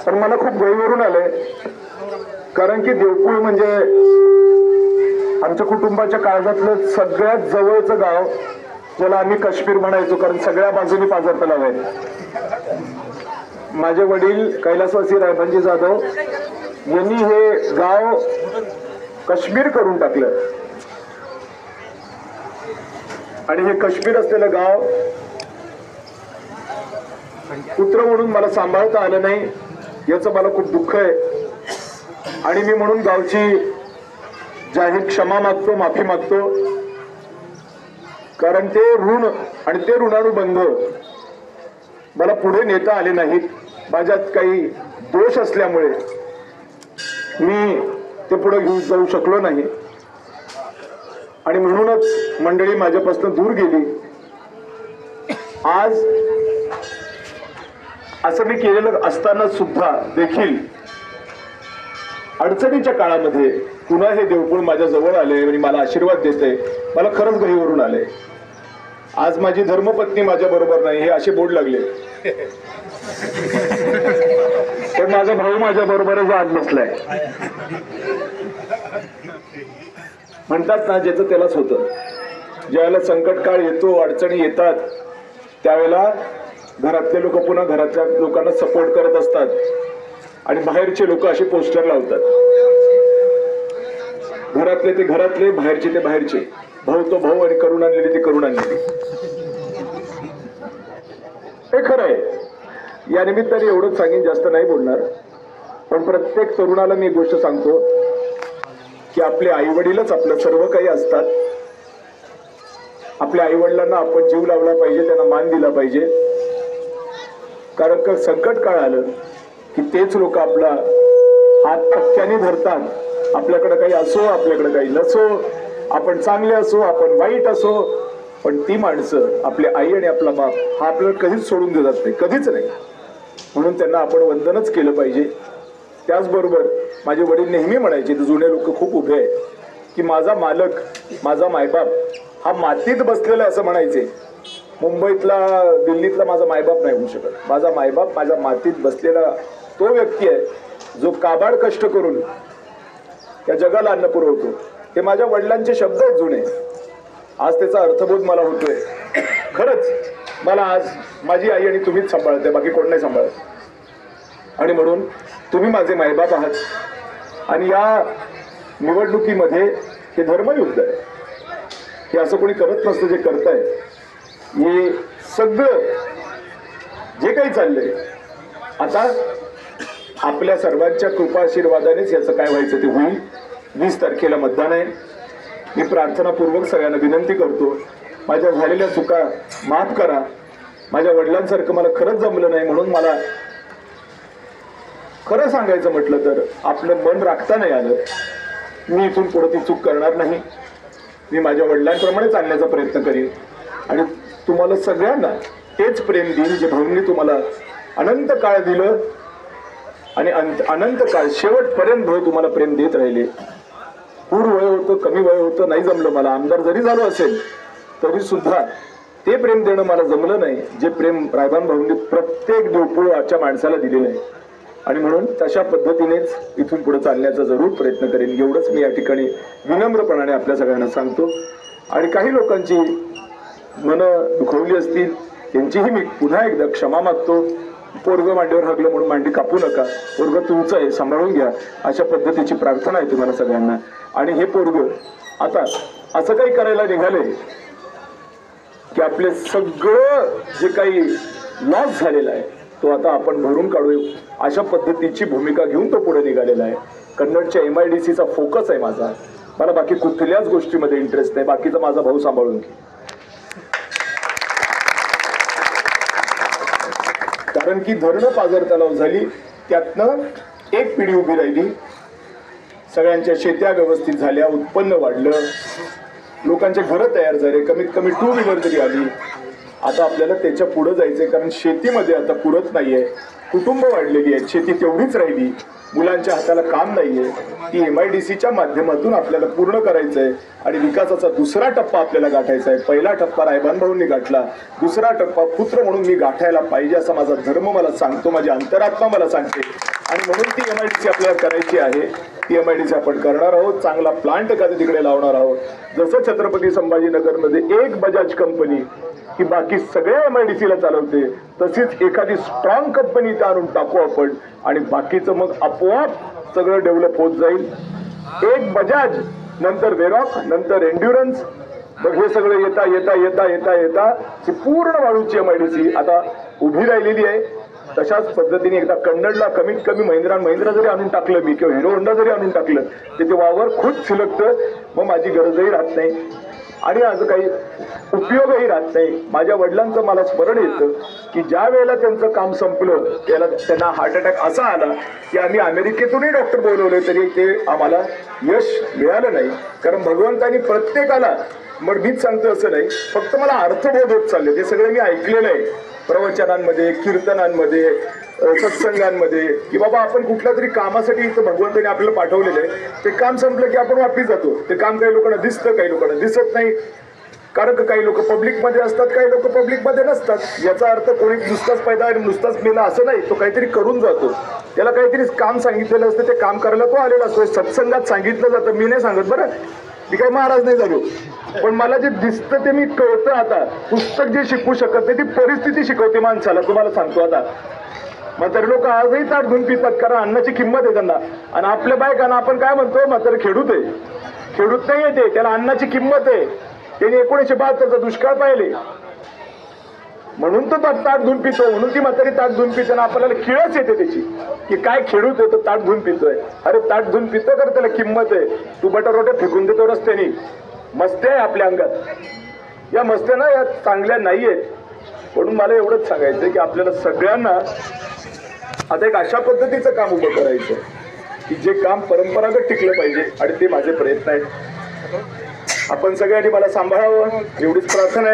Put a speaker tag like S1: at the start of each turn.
S1: पण मला खूप गैरवरून आलंय, कारण की देवपूळ म्हणजे आमच्या कुटुंबाच्या काळजातलं सगळ्यात जवळचं गाव, ज्याला आम्ही काश्मीर म्हणायचो, कारण सगळ्या बाजूनी पाझर तलाव आहे. माझे वडील कैलासवासी रायभानजी जाधव यांनी हे गाव काश्मीर करून टाकलं आणि हे काश्मीर असलेलं गाव पुत्र म्हणून मला सांभाळता आलं नाही, याचं मला खूप दुःख आहे. आणि मी म्हणून गावची जाहीर क्षमा मागतो, माफी मागतो, कारण ते ऋण आणि ते ऋणानुबंध मला पुढे नेता आले नाहीत. माझ्यात काही दोष असल्यामुळे मी ते पुढे घेऊन जाऊ शकलो नाही आणि म्हणूनच मंडळी माझ्यापासून दूर गेली. आज असं मी केलेलं असताना सुद्धा देखील अडचणीच्या काळामध्ये पुन्हा हे देवपूळ माझ्या जवळ आले आणि मला आशीर्वाद देते. मला खरंच गहिवरून आले. आज माझी धर्मपत्नी माझ्या बरोबर नाही हे असे बोर्ड लागले, पण माझा भाऊ माझ्या बरोबरच आज बसलाय. म्हणतात ना, ज्याचं त्यालाच होतं. ज्यावेळेला संकट काळ येतो, अडचणी येतात, त्यावेळेला घरातले लोक पुन्हा घरातल्या लोकांना सपोर्ट करत असतात आणि बाहेरचे लोक असे पोस्टर लावतात. घरातले ते घरातले, बाहेरचे ते बाहेरचे. भाऊ तो भाऊ आणि करून आणलेली ती करून आणलेली. हे खरं आहे. या निमित्ताने एवढंच सांगेन, जास्त नाही बोलणार. पण प्रत्येक तरुणाला मी एक गोष्ट सांगतो की आपले आई वडीलच आपलं सर्व काही असतात. आपल्या आई वडिलांना आपण जीव लावला पाहिजे, त्यांना मान दिला पाहिजे. कारण संकट काळ आलं की तेच लोक आपला हात पक्क्याने धरतात. आपल्याकडे काही असो, आपल्याकडे काही नसो, आपण चांगले असो, आपण वाईट असो, पण ती माणसं, आपली आई आणि आपला बाप, हा आपल्याला कधीच सोडून देत नाही, कधीच नाही. म्हणून त्यांना आपण वंदनच केलं पाहिजे. त्याचबरोबर माझे वडील नेहमी म्हणायचे, जुने लोक खूप उभे आहेत, की माझा मालक, माझा मायबाप हा मातीत बसलेला असं म्हणायचे. मुंबईतला, दिल्लीतला माझा मायबाप नाही होऊ शकत. माझा मायबाप माझ्या मातीत बसलेला तो व्यक्ती आहे जो काबाड कष्ट करून या जगाला अन्न पुरवतो. हे माझ्या वडिलांचे शब्द आहेत जुने. आज त्याचा अर्थबोध मला होतोय. खरंच मला आज माझी आई आणि तुम्हीच सांभाळते, बाकी कोण नाही सांभाळत. आणि म्हणून तुम्ही माझे मायबाप आहात आणि या निवडणुकीमध्ये हे धर्मयुद्ध आहे. हे असं कोणी करत नसतं जे करताय. हे सगळं जे काही चाललंय आता आपल्या सर्वांच्या कृपा आशीर्वादानेच याचं काय व्हायचं ते होईल. 20 तारखेला मतदान आहे. मी प्रार्थनापूर्वक सगळ्यांना विनंती करतो, माझ्या झालेल्या चुका माफ करा. माझ्या वडिलांसारखं मला खरंच जमलं नाही, म्हणून मला खरं सांगायचं म्हटलं तर आपलं मन राखता नाही आलं. मी इथून पुढे ती चूक करणार नाही. मी माझ्या वडिलांप्रमाणे चालण्याचा प्रयत्न करीन आणि तुम्हाला सगळ्यांना तेच प्रेम देईन जे भाऊंनी तुम्हाला अनंत काळ दिलं आणि अनंत काळ शेवटपर्यंत भाऊ तुम्हाला प्रेम देत राहिले. पूर वय होतं, कमी वय होतं, नाही जमलं मला. आमदार जरी झालो असेल तरी सुद्धा ते प्रेम देणं मला जमलं नाही, जे प्रेम रायबान भाऊंनी प्रत्येक देवपूळच्या माणसाला दिलेलं आहे. आणि म्हणून तशा पद्धतीनेच इथून पुढे चालण्याचा जरूर प्रयत्न करेन. एवढंच मी या ठिकाणी विनम्रपणाने आपल्या सगळ्यांना सांगतो. आणि काही लोकांची मनं दुखवली असतील त्यांचीही मी पुन्हा एकदा क्षमा मागतो. पोरगं मांडीवर हागलं म्हणून मांडी कापू नका. पोरगं तुमचं आहे, सांभाळून घ्या, अशा पद्धतीची प्रार्थना आहे तुम्हाला सगळ्यांना. आणि हे पोरगं आता असं काही करायला निघाले की आपले सगळं जे काही लॉस झालेला आहे तो आता आपण भरून काढू, अशा पद्धतीची भूमिका घेऊन तो पुढे निघालेला आहे. कन्नडच्या MIDCचा फोकस आहे माझा. मला बाकी कुठल्याच गोष्टीमध्ये इंटरेस्ट नाही. बाकीचा माझा भाऊ सांभाळून घे. कारण की धरणं पाझर तलाव झाली, त्यातनं एक पिढी उभी राहिली. सगळ्यांच्या शेत्या व्यवस्थित झाल्या, उत्पन्न वाढलं, लोकांचे घरं तयार झाले, कमीत कमी 2 व्हीलर तरी आली. आता आपल्याला त्याच्या पुढे जायचंय, कारण शेतीमध्ये आता पुरत नाहीये. कुटुंब वाढलेली आहेत, शेती तेवढीच राहिली, मुलांच्या हाताला काम नाहीये. ती MIDCच्या माध्यमातून आपल्याला पूर्ण करायचंय आणि विकासाचा दुसरा टप्पा आपल्याला गाठायचा आहे. पहिला टप्पा रायबान भाऊंनी गाठला, दुसरा टप्पा पुत्र म्हणून मी गाठायला पाहिजे असा माझा धर्म मला सांगतो, माझी अंतरात्मा मला सांगते. आणि म्हणून ती MIDC आपल्याला करायची आहे. ती MIDC आपण करणार आहोत. चांगला प्लांट एखाद्या तिकडे लावणार आहोत. जसं छत्रपती संभाजीनगरमध्ये एक बजाज कंपनी ही बाकी सगळ्या MIDC ला चालवते, तशीच एखादी स्ट्रॉंग कंपनी इथे आणून टाकू आपण आणि बाकीचं मग आपोआप सगळं डेव्हलप होत जाईल. एक बजाज, नंतर वेरॉक, नंतर एन्ड्युरन्स, मग हे सगळं येता येता येता येता येता ही पूर्ण वाळूची MIDC आता उभी राहिलेली आहे. तशाच पद्धतीने एकदा कन्नडला कमीत कमी महिंद्रा जरी आणून टाकलं मी किंवा हिरो होंडा जरी आणून टाकलं ते वावर खुद सिलकतं, मग माझी गरजही राहत नाही आणि आज काही उपयोगही राहत नाही. माझ्या वडिलांचं मला स्मरण येतं की ज्या वेळेला त्यांचं काम संपलं त्यांना हार्ट अटॅक असा आला की आम्ही अमेरिकेतूनही डॉक्टर बोलवले तरी ते आम्हाला यश मिळालं नाही. कारण भगवंतानी प्रत्येकाला, मग मीच सांगतो असं नाही, फक्त मला अर्थबोध होत चालले. ते सगळे मी ऐकलेलं आहे प्रवचनांमध्ये, कीर्तनांमध्ये, सत्संगांमध्ये, की बाबा आपण कुठल्या तरी कामासाठी इथं भगवंताने आपल्याला पाठवलेलं आहे. ते काम संपलं की आपण वापस जातो. ते काम काही लोकांना दिसतं, काही लोकांना दिसत नाही. कारण काही लोक पब्लिकमध्ये असतात, काही लोक पब्लिकमध्ये नसतात. याचा अर्थ कोणी नुसताच पैदा आणि नुसताच मेला असं नाही. तो काहीतरी करून जातो. त्याला काहीतरी काम सांगितलेलं असतं, ते काम करायला तो आलेला असतो. सत्संगात सांगितलं जातं. मी नाही सांगत बरं, मी काही महाराज नाही झालो, पण मला जे दिसतं ते मी कळतं. आता पुस्तक जे शिकवू शकत नाही ती परिस्थिती शिकवते माणसाला. तुम्हाला सांगतो आता म्हातारे लोक आजही ताट धुवून पितात कारण अन्नाची किंमत आहे त्यांना. आणि आपल्या बायकांना आपण काय म्हणतो, म्हातारे खेडूत आहे. खेडूत नाही येते, त्याला अन्नाची किंमत आहे. त्यांनी 1972चा दुष्काळ पाहिले म्हणून तो ताट धुवून पितो, म्हणून ती म्हातारी ताट धुवून पितो. आणि आपल्याला किळच येते त्याची की काय खेडूत आहे तो ताट धुवून पितोय. अरे ताट धुवून पितो तर त्याला किंमत आहे. तू बटर रोट्या फेकून देतो रस्त्याने. मस्त्या आहे आपल्या अंगात, या मस्त्या ना या चांगल्या नाहीयेत. म्हणून मला एवढंच सांगायचं की आपल्याला सगळ्यांना आता एक अशा पद्धतीचं काम उभं करायचं की जे काम परंपरागत टिकलं पाहिजे आणि ते माझे प्रयत्न आहेत. आपण सगळ्यांनी मला सांभाळावं एवढीच प्रार्थना आहे.